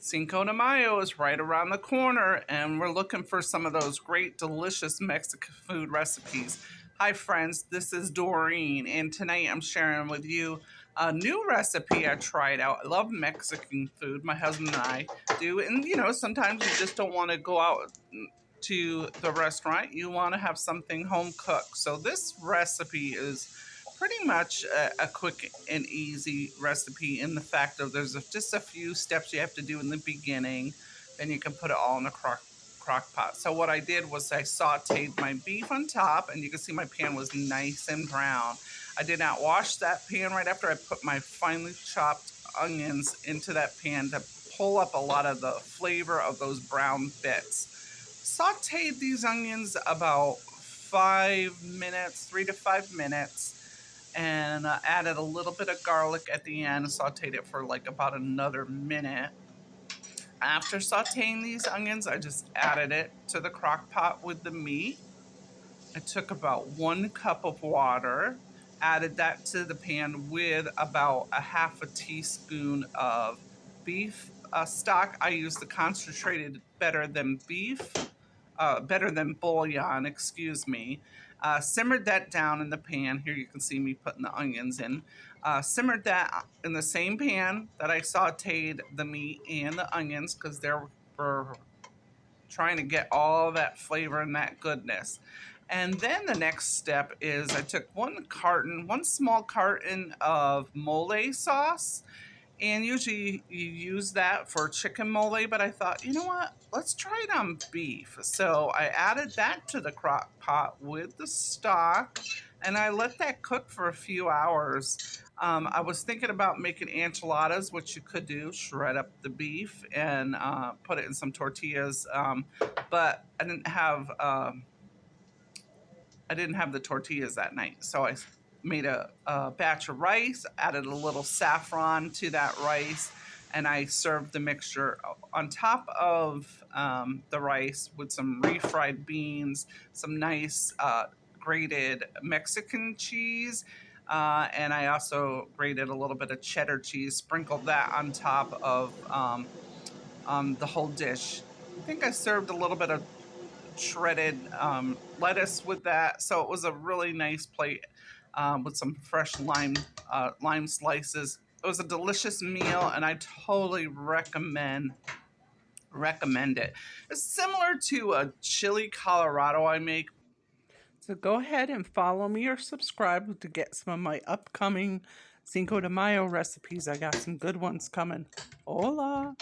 Cinco de Mayo is right around the corner, and we're looking for some of those great, delicious Mexican food recipes. Hi, friends, this is Doreen, and tonight I'm sharing with you a new recipe I tried out. I love Mexican food, my husband and I do, and sometimes you just don't want to go out to the restaurant, you want to have something home cooked. So, this recipe is pretty much a quick and easy recipe in the fact of just a few steps you have to do in the beginning. Then you can put it all in a crock pot. So what I did was I sauteed my beef on top, and you can see my pan was nice and brown. I did not wash that pan right after I put my finely chopped onions into that pan to pull up a lot of the flavor of those brown bits. Sauteed these onions about 5 minutes, 3 to 5 minutes, and added a little bit of garlic at the end, sauteed it for like about another minute. After sauteing these onions, I just added it to the crock pot with the meat. I took about 1 cup of water, added that to the pan with about a half a teaspoon of beef stock. I use the concentrated better than bouillon, excuse me. Simmered that down in the pan. Here you can see me putting the onions in. Simmered that in the same pan that I sauteed the meat and the onions, because we're trying to get all that flavor and that goodness. And then the next step is I took one small carton of mole sauce. And usually you use that for chicken mole, but I thought, you know what? Let's try it on beef. So I added that to the crock pot with the stock, and I let that cook for a few hours. I was thinking about making enchiladas, which you could do, shred up the beef and put it in some tortillas, but I didn't have the tortillas that night, so I made a batch of rice, added a little saffron to that rice, and I served the mixture on top of the rice with some refried beans, some nice grated Mexican cheese, and I also grated a little bit of cheddar cheese, sprinkled that on top of the whole dish. I think I served a little bit of shredded lettuce with that, so it was a really nice plate with some fresh lime slices. It was a delicious meal, and I totally recommend it. It's similar to a chili Colorado I make. So go ahead and follow me or subscribe to get some of my upcoming Cinco de Mayo recipes. I got some good ones coming. Hola!